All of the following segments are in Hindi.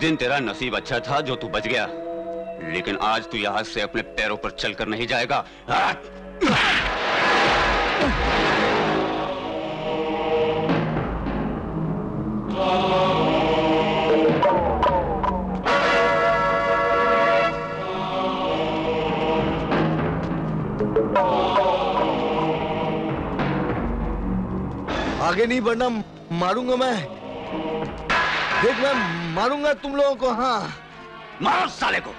दिन तेरा नसीब अच्छा था जो तू बच गया, लेकिन आज तू यहाँ से अपने पैरों पर चलकर नहीं जाएगा। आगे नहीं बढ़ना, मारूंगा मैं। देख, मैं मारूंगा तुम लोगों को। हाँ, मारो साले को।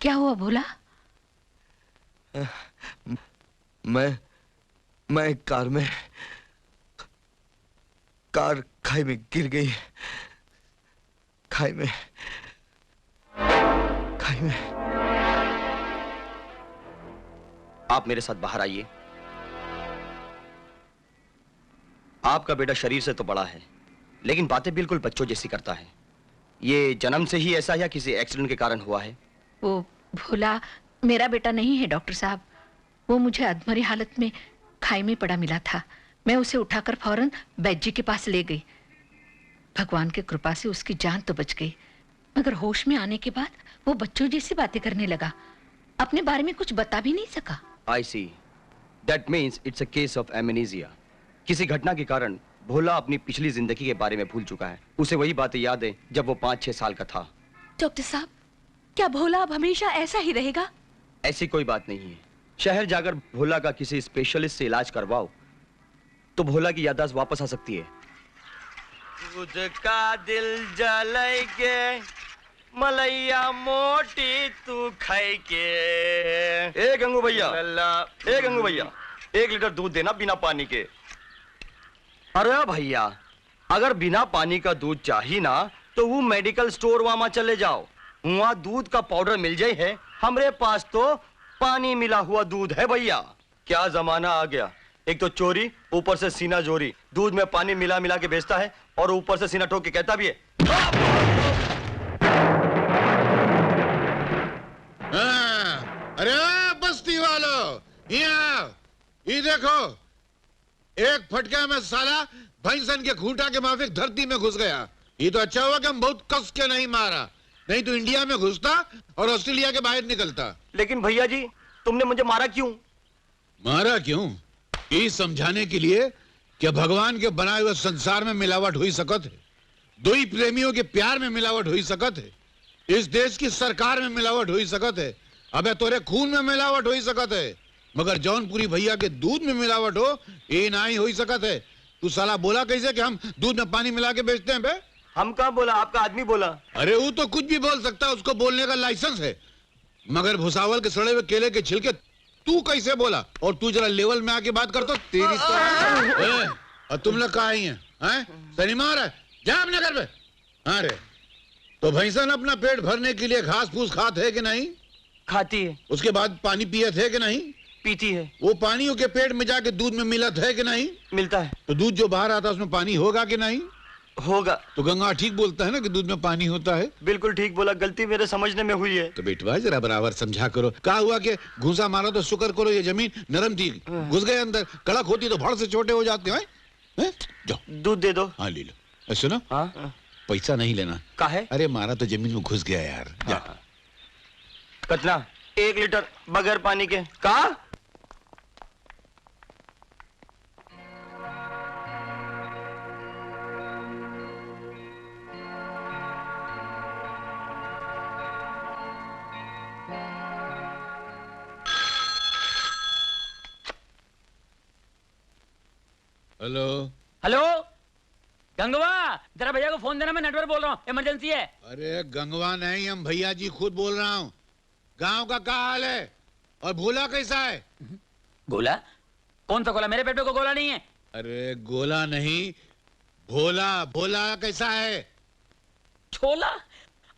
क्या हुआ भोला? मैं कार खाई में गिर गई। खाई में। आप मेरे साथ बाहर आइए। आपका बेटा शरीर से तो बड़ा है, लेकिन बातें बिल्कुल बच्चों जैसी करता है। ये जन्म से ही ऐसा या किसी एक्सीडेंट के कारण हुआ है? वो भोला मेरा बेटा नहीं है डॉक्टर साहब। वो मुझे अधमरी हालत में खाई में पड़ा मिला था। मैं उसे उठाकर फौरन बैजी के पास ले गई। भगवान की कृपा से उसकी जान तो बच गई, मगर होश में आने के बाद वो बच्चों जैसी बातें करने लगा। अपने बारे में कुछ बता भी नहीं सका। I see. That means it's a case of amnesia. किसी घटना के कारण भोला अपनी पिछली जिंदगी के बारे में भूल चुका है। उसे वही बातें याद है जब वो 5-6 साल का था। डॉक्टर साहब, क्या भोला अब हमेशा ऐसा ही रहेगा? ऐसी कोई बात नहीं है। शहर जाकर भोला का किसी स्पेशलिस्ट से इलाज करवाओ तो भोला की याददाश्त वापस आ सकती है। दूध का दिल जलाई के मलैया मोटी तू खाई के। ए गंगू भैया, ए गंगू भैया, 1 लीटर दूध देना बिना पानी के। अरे भैया, अगर बिना पानी का दूध चाहिए ना तो वो मेडिकल स्टोर वहां चले जाओ, वहां दूध का पाउडर मिल जाए है। हमरे पास तो पानी मिला हुआ दूध है भैया। क्या जमाना आ गया, एक तो चोरी, ऊपर से सीना जोरी। दूध में पानी मिला मिला के बेचता है और ऊपर से सीना ठोक के कहता भी है। अरे बस्ती वालों, ये देखो, एक फटका में साला भैंसन के खूंटा के माफिक धरती में घुस गया। ये तो अच्छा हुआ कि हम बहुत कस के नहीं मारा, नहीं तो इंडिया में घुसता और ऑस्ट्रेलिया के बाहर निकलता। लेकिन भैया जी, तुमने मुझे मारा क्यों? मारा क्यों? ये समझाने के लिए कि भगवान के बनाए हुए संसार में मिलावट हुई सकत है, दो ही प्रेमियों के प्यार में मिलावट हुई सकत है, इस देश की सरकार में मिलावट हुई सकत है, अबे तोरे खून में मिलावट हुई सकत है, मगर जौनपुरी भैया के दूध में मिलावट हो ये ना ही हुई सकत है। तू साला बोला कैसे कि हम दूध में पानी मिला के बेचते हैं बे? हम कहाँ बोला, आपका आदमी बोला। अरे वो तो कुछ भी बोल सकता है, उसको बोलने का लाइसेंस है, मगर भुसावल के सड़े हुए केले के छिलके तू कैसे बोला? और तू जरा लेवल में आके बात कर तो तेरी तो और तुम लोग कहाँ ही हैं? सनी मार है, जा अपने घर पे। हाँ रे, तो भैंसन अपना पेट भरने के लिए घास फूस खाते है कि नहीं? खाती है। उसके बाद पानी पिए थे कि नहीं? पीती है। वो पानी के पेट में जाके दूध में मिलत है कि नहीं? मिलता है। तो दूध जो बाहर आता है उसमें पानी होगा कि नहीं? होगा। तो गंगा ठीक बोलता है ना कि दूध में पानी होता है। बिल्कुल ठीक बोला, गलती मेरे समझने में हुई है। तो बेटवा जरा बराबर समझा करो। कहा हुआ कि घूसा मारा तो शुक्र करो ये जमीन नरम थी, घुस गए अंदर, कड़क होती तो भड़ से छोटे हो जाते हैं। जाओ दूध दे दो। हाँ ले लो। सुनो, हाँ? पैसा नहीं लेना। काहे? अरे मारा तो जमीन में घुस गया यार। जा। कितना? 1 लीटर बगैर पानी के। कहा हेलो। हेलो गंगवा, जरा भैया को फोन देना, मैं नेटवर्क बोल रहा हूँ, इमरजेंसी है। अरे गंगवा नहीं, हम भैया जी खुद बोल रहा हूँ। गांव का क्या हाल है और भोला कैसा है? गोला? कौन सा गोला? मेरे पेट में कोई गोला नहीं है। अरे गोला नहीं, भोला। भोला कैसा है? छोला?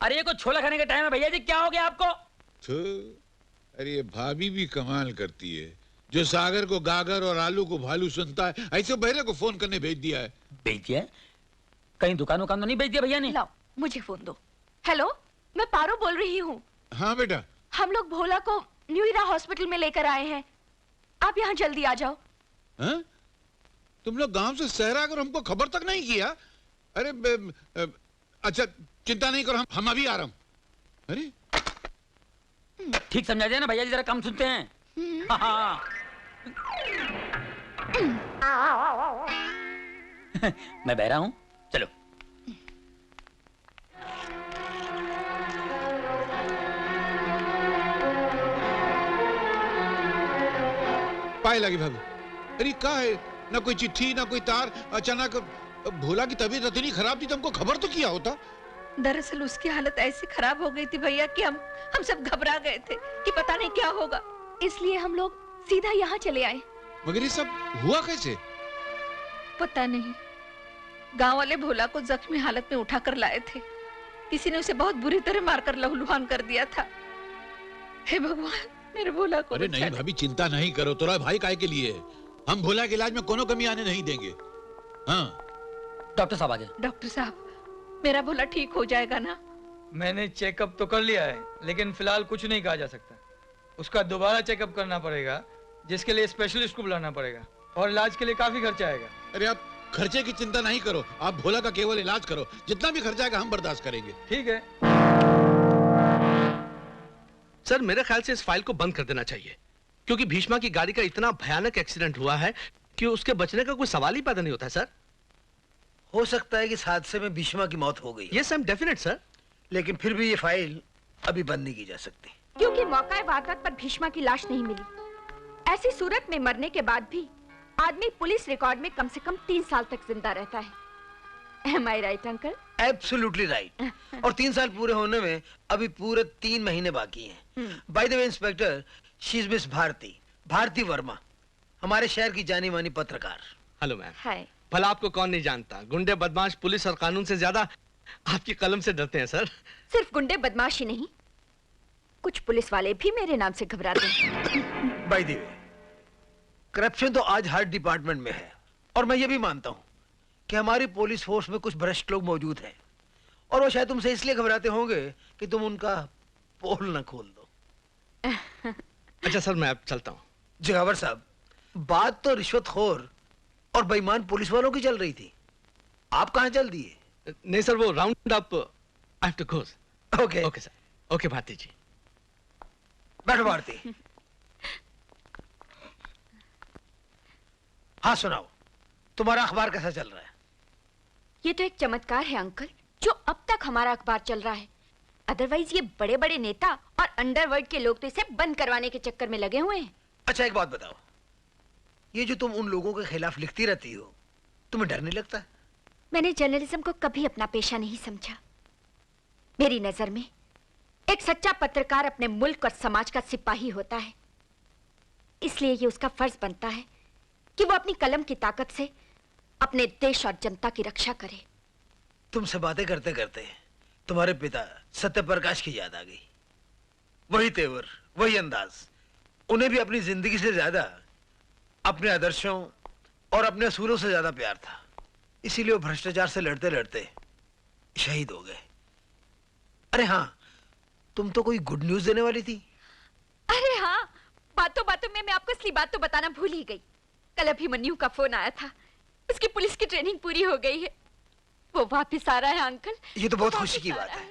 अरे ये कोई छोला खाने का टाइम है भैया जी, क्या हो गया आपको? अरे ये भाभी भी कमाल करती है, जो सागर को गागर और आलू को भालू सुनता है, ऐसे बहरे को फोन करने भेज दिया है। भेज दिया? कहीं दुकान वुकान तो नहीं भेज दिया भैया ने? लाओ मुझे फोन दो। हेलो, मैं पारो बोल रही हूँ। हाँ बेटा। हम लोग भोला को न्यू इरा हॉस्पिटल में लेकर आए हैं, आप यहाँ जल्दी आ जाओ। हाँ? तुम लोग गांव से शहर आकर हमको खबर तक नहीं किया? अरे अच्छा चिंता नहीं करो, हम अभी आ रहा हूँ। अरे ठीक समझा दिया ना भैया जी, जरा कम सुनते हैं। हाँ। मैं बह रहा हूँ, चलो। पाए लगी भाभी। अरे क्या है, ना कोई चिट्ठी ना कोई तार, अचानक भोला की तबीयत इतनी खराब थी, तुमको खबर तो किया होता। दरअसल उसकी हालत ऐसी खराब हो गई थी भैया कि हम सब घबरा गए थे कि पता नहीं क्या होगा, इसलिए हम लोग सीधा यहाँ चले आए। मगर ये सब हुआ कैसे? पता नहीं। गांव वाले भोला को जख्मी हालत में उठाकर लाए थे, किसी ने उसे बहुत बुरी तरह मारकर लहूलुहान कर दिया था। हे भगवान, मेरे भोला को अरे नहीं भाभी, चिंता नहीं करो, तोरा भाई काय के लिए है। हम भोला के इलाज में कोनो कमी आने नहीं देंगे। हाँ डॉक्टर साहब आ गए। डॉक्टर साहब, मेरा भोला ठीक हो जाएगा ना? मैंने चेकअप तो कर लिया है, लेकिन फिलहाल कुछ नहीं कहा जा सकता। उसका दोबारा चेकअप करना पड़ेगा, जिसके लिए स्पेशलिस्ट को बुलाना पड़ेगा, और इलाज के लिए काफी खर्चा आएगा। अरे आप खर्चे की चिंता नहीं करो, आप भोला का केवल इलाज करो, जितना भी खर्चा आएगा हम बर्दाश्त करेंगे। ठीक है सर, मेरे ख्याल से इस फाइल को बंद कर देना चाहिए, क्योंकि भीष्मा की गाड़ी का इतना भयानक एक्सीडेंट हुआ है कि उसके बचने का कोई सवाल ही पैदा नहीं होता है सर। हो सकता है कि इस हादसे में भीष्मा की मौत हो गई। Yes I am definite sir, लेकिन फिर भी ये फाइल अभी बंद नहीं की जा सकती, क्योंकि मौका वारदात पर भीष्मा की लाश नहीं मिली। ऐसी सूरत में मरने के बाद भी आदमी पुलिस रिकॉर्ड में कम से कम 3 साल तक जिंदा रहता है। Am I right, uncle? Absolutely right. और 3 साल पूरे होने में अभी पूरे 3 महीने बाकी हैं। By the way inspector, she is miss Bharti Verma, हमारे शहर की जानी मानी पत्रकार। Hello ma'am. हाय। भला आपको कौन नहीं जानता, गुंडे बदमाश पुलिस और कानून से ज्यादा आपकी कलम से डरते हैं सर। सिर्फ गुंडे बदमाश ही नहीं, कुछ पुलिस वाले भी मेरे नाम से घबराते हैं। बाय द वे, करप्शन तो आज हर डिपार्टमेंट में है, और मैं ये भी मानता हूँ कि हमारी पुलिस फोर्स में कुछ भ्रष्ट लोग मौजूद हैं, और वो शायद तुमसे इसलिए घबराते होंगे कि तुम उनका पोल न खोल दो। अच्छा सर, मैं अब चलता हूँ। जगावर साहब, बात तो रिश्वतखोर और बेईमान पुलिस वालों की चल रही थी, आप कहाँ चल दिए? नहीं सर, वो round up I have to go. Okay okay sir. Okay Bharti ji. बैठो भारती। हाँ सुनाओ, तुम्हारा अखबार कैसा चल रहा है? ये तो एक चमत्कार है अंकल, जो अब तक हमारा अखबार चल रहा है। अदरवाइज ये बड़े बड़े नेता और अंडरवर्ल्ड के लोग तो इसे बंद करवाने के चक्कर में लगे हुए हैं। अच्छा एक बात बताओ, ये जो तुम उन लोगों के खिलाफ लिखती रहती हो, तुम्हें डर नहीं लगता? मैंने जर्नलिज्म को कभी अपना पेशा नहीं समझा। मेरी नजर में एक सच्चा पत्रकार अपने मुल्क और समाज का सिपाही होता है, इसलिए ये उसका फर्ज बनता है कि वो अपनी कलम की ताकत से अपने देश और जनता की रक्षा करे। तुमसे बातें करते करते तुम्हारे पिता सत्यप्रकाश की याद आ गई। वही तेवर, वही अंदाज, उन्हें भी अपनी जिंदगी से ज्यादा अपने आदर्शों और अपने असूलों से ज्यादा प्यार था, इसीलिए वो भ्रष्टाचार से लड़ते लड़ते शहीद हो गए। अरे हाँ, तुम तो कोई गुड न्यूज देने वाली थी। अरे हाँ, बातों बातों में मैं आपको असली बात तो बताना भूल ही गई। कल अभिमन्यु का फोन आया था, उसकी पुलिस की ट्रेनिंग पूरी हो गई है, वो वापस आ रहा है अंकल। ये तो बहुत खुशी की बात है,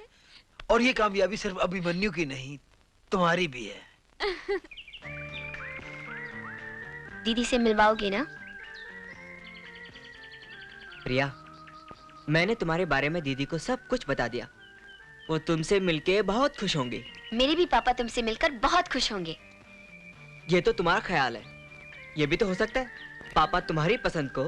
और ये कामयाबी सिर्फ अभिमन्यु की नहीं, तुम्हारी भी है। दीदी से मिलवाओगे ना? प्रिया, मैंने तुम्हारे बारे में दीदी को सब कुछ बता दिया, वो तुमसे मिलके बहुत खुश होंगे। मेरे भी पापा तुमसे मिलकर बहुत खुश होंगे। ये तो तुम्हारा ख्याल है, ये भी तो हो सकता है पापा तुम्हारी पसंद को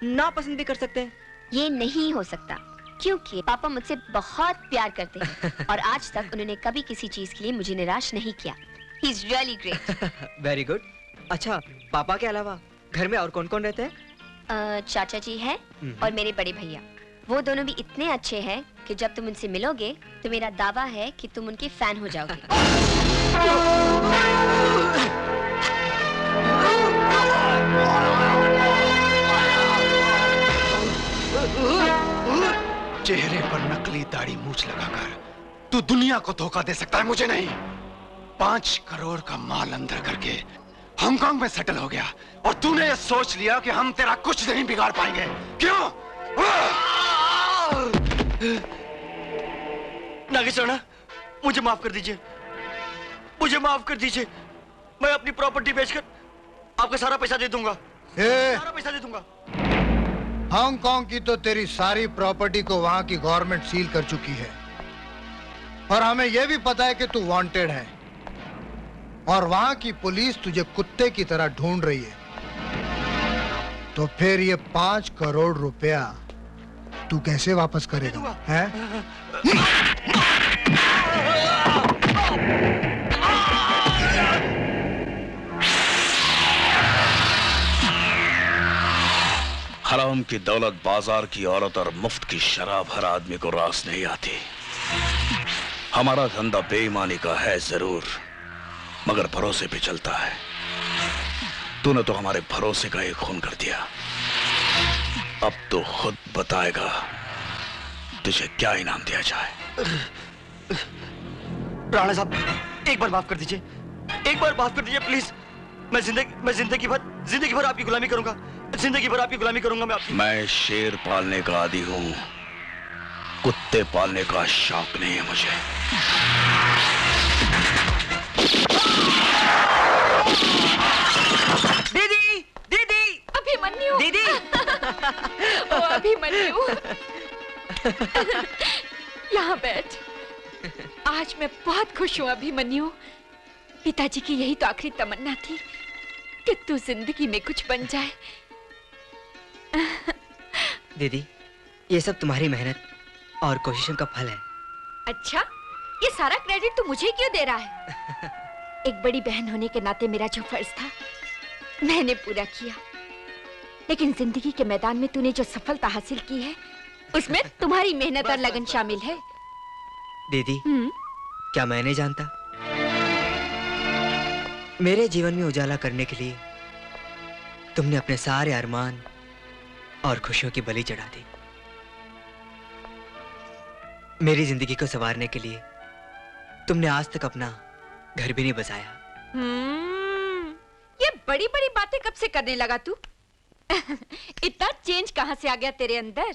नापसंद भी कर सकते हैं। ये नहीं हो सकता क्योंकि पापा मुझसे बहुत प्यार करते हैं और आज तक उन्होंने कभी किसी चीज के लिए मुझे निराश नहीं किया। He is really great. Very good. अच्छा, पापा के अलावा घर में और कौन कौन रहते हैं? चाचा जी है और मेरे बड़े भैया। वो दोनों भी इतने अच्छे हैं कि जब तुम उनसे मिलोगे तो मेरा दावा है कि तुम उनके फैन हो जाओगे। चेहरे पर नकली दाढ़ी मूछ लगाकर तू दुनिया को धोखा दे सकता है, मुझे नहीं। 5 करोड़ का माल अंदर करके हांगकांग में सेटल हो गया और तूने ये सोच लिया कि हम तेरा कुछ नहीं बिगाड़ पाएंगे। क्यों? नागेश्वर, मुझे माफ कर दीजिए, मुझे माफ कर दीजिए। मैं अपनी प्रॉपर्टी बेचकर आपका सारा पैसा दे दूंगा, सारा पैसा दे दूंगा। हांगकांग की तो तेरी सारी प्रॉपर्टी को वहां की गवर्नमेंट सील कर चुकी है और हमें यह भी पता है कि तू वांटेड है और वहां की पुलिस तुझे कुत्ते की तरह ढूंढ रही है। तो फिर ये 5 करोड़ रुपया तू कैसे वापस करेगा? हैं? हराम की दौलत, बाजार की औरत और मुफ्त की शराब हर आदमी को रास नहीं आती। हमारा धंधा बेईमानी का है जरूर, मगर भरोसे पे चलता है। तूने तो हमारे भरोसे का एक खून कर दिया। अब तो खुद बताएगा तुझे क्या इनाम दिया जाए। राणा साहब, एक बार माफ कर दीजिए, एक बार माफ कर दीजिए प्लीज। मैं जिंदगी भर आपकी गुलामी करूंगा, जिंदगी भर आपकी गुलामी करूंगा। मैं शेर पालने का आदी हूं, कुत्ते पालने का शौक नहीं है मुझे। दीदी, दीदी, अभिमन्यु, दीदी। ओ अभिमन्यु, यहाँ बैठ। आज मैं बहुत खुश हूँ अभिमन्यु। पिताजी की यही तो आखिरी तमन्ना थी कि तू जिंदगी में कुछ बन जाए। दीदी, ये सब तुम्हारी मेहनत और कोशिशों का फल है। अच्छा, ये सारा क्रेडिट तू मुझे क्यों दे रहा है? एक बड़ी बहन होने के नाते मेरा जो फर्ज था मैंने पूरा किया, लेकिन जिंदगी के मैदान में तूने जो सफलता हासिल की है उसमें तुम्हारी मेहनत और लगन शामिल है। दीदी, क्या मैं नहीं जानता? मेरे जीवन में उजाला करने के लिए तुमने अपने सारे अरमान और खुशियों की बलि चढ़ा दी। मेरी जिंदगी को संवारने के लिए तुमने आज तक अपना घर भी नहीं बसाया। ये बड़ी बड़ी बातें कब से करने लगा तू? इतना चेंज कहाँ से आ गया तेरे अंदर?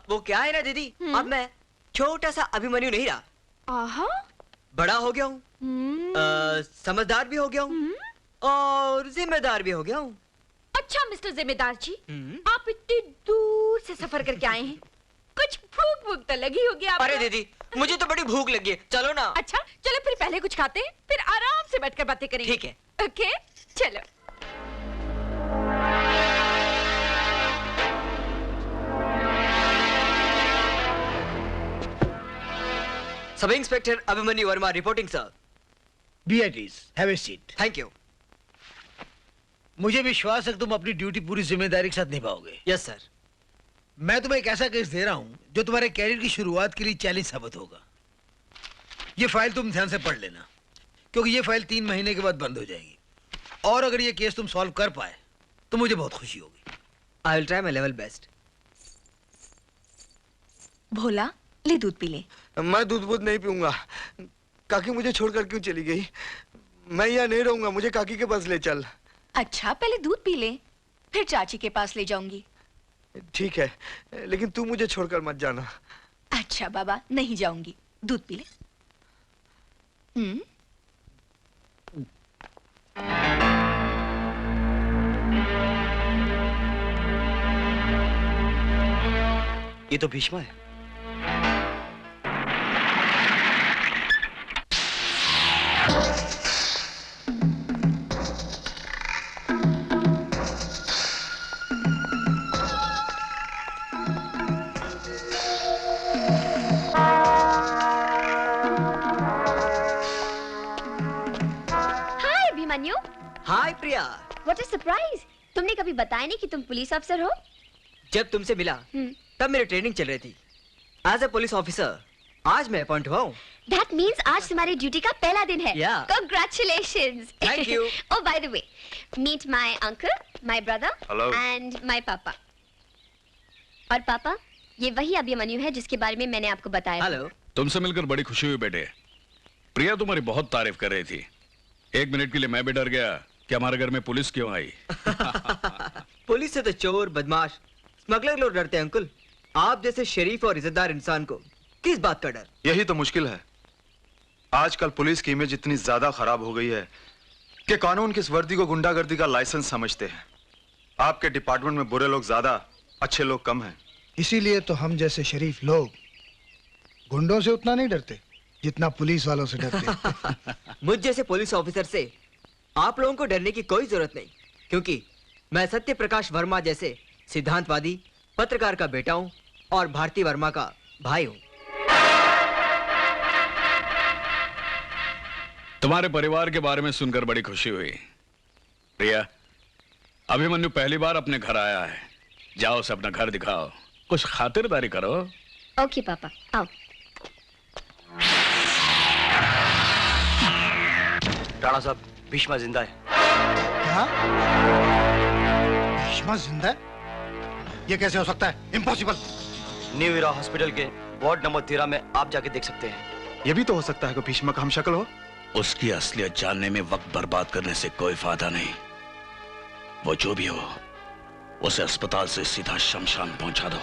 वो क्या है ना दीदी, अब मैं छोटा सा अभिमन्यु नहीं रहा। आहा, बड़ा हो गया हूँ, समझदार भी हो गया हूँ और जिम्मेदार भी हो गया हूँ। अच्छा मिस्टर जिम्मेदार जी, आप इतनी दूर से सफर करके आए हैं, कुछ भूख भूख तो लगी होगी आपको? अरे दीदी, मुझे तो बड़ी भूख लगी है, चलो ना। अच्छा चलो, फिर पहले कुछ खाते हैं, फिर आराम से बैठकर बातें करेंगे। ठीक है। ओके, चलो। Sub inspector Abhimanyu Verma reporting sir. B at ease, have a seat. Thank you. मुझे विश्वास है कि तुम अपनी ड्यूटी पूरी जिम्मेदारी के साथ निभाओगे। Yes sir. मैं तुम्हें एक ऐसा केस दे रहा हूं जो तुम्हारे कैरियर की शुरुआत के लिए चैलेंज साबित होगा। ये फाइल तुम ध्यान से पढ़ लेना, क्योंकि ये फाइल 3 महीने के बाद बंद हो जाएगी, और अगर ये केस तुम सॉल्व कर पाए तो मुझे बहुत खुशी होगी। I will try my level best. Bhola, ले दूध पी ले। मैं दूध नहीं पीऊंगा। काकी मुझे छोड़कर क्यों चली गई? मैं यहाँ नहीं रहूंगा, मुझे काकी के पास ले चल। अच्छा, पहले दूध पी ले, फिर चाची के पास ले जाऊंगी। ठीक है, लेकिन तू मुझे छोड़कर मत जाना। अच्छा बाबा, नहीं जाऊंगी, दूध पी ले। ये तो भीष्मा है। Hi Priya. What a surprise! तुमने कभी बताया नहीं कि तुम पुलिस अफसर हो? जब तुमसे मिला तब मेरी ट्रेनिंग चल रही थी एज ए पुलिस ऑफिसर। आज मैं अपॉइंट हुआ हूँ। That means आज तुम्हारी ड्यूटी का पहला दिन है। Yeah. Congratulations. Thank you. Oh, by the way, meet my uncle, my brother, Hello. and my papa. और पापा, ये वही अभिमन्यु है जिसके बारे में मैंने आपको बताया। हेलो। तुमसे मिलकर बड़ी खुशी हुई बेटे। प्रिया तुम्हारी बहुत तारीफ कर रही थी। एक मिनट के लिए मैं भी डर गया कि हमारे घर में पुलिस क्यों आई। पुलिस से तो चोर, बदमाश, स्मगलर लोग डरते हैं अंकुल। आप जैसे शरीफ और इज्जतदार इंसान को किस बात का डर? यही तो मुश्किल है। आजकल पुलिस की इमेज इतनी ज्यादा खराब हो गई है कि कानून की इस वर्दी को गुंडागर्दी का लाइसेंस समझते हैं। आपके डिपार्टमेंट में बुरे लोग ज्यादा, अच्छे लोग कम हैं। इसीलिए तो हम जैसे शरीफ लोग गुंडों से उतना नहीं डरते जितना पुलिस वालों से डरते। मुझ जैसे पुलिस ऑफिसर से आप लोगों को डरने की कोई जरूरत नहीं, क्योंकि मैं सत्य प्रकाश वर्मा जैसे सिद्धांतवादी पत्रकार का बेटा हूं और भारती वर्मा का भाई हूं। तुम्हारे परिवार के बारे में सुनकर बड़ी खुशी हुई। प्रिया, अभिमन्यु पहली बार अपने घर आया है। जाओ उसे अपना घर दिखाओ, कुछ खातिरदारी करो। ओके पापा, आओ। राणा साहब, भीष्मा जिंदा है। क्या? भीष्मा जिंदा है? ये कैसे हो सकता है? इम्पॉसिबल। न्यू इरा हॉस्पिटल के वार्ड नंबर 13 में आप जाके देख सकते हैं। ये भी तो हो सकता है कि भीष्मा का हमशक्ल हो। उसकी असलियत जानने में वक्त बर्बाद करने से कोई फायदा नहीं। वो जो भी हो, उसे अस्पताल से सीधा शमशान पहुंचा दो।